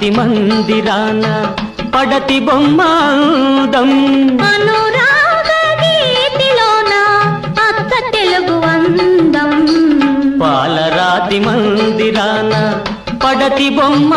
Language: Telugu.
పాలరాతి మందిరాన పడతి బొమ్మాందం అనురాగ గీతిలోన అక్క తెలుగు అందం పాలరాతి మందిరాన పడతి బొమ్మ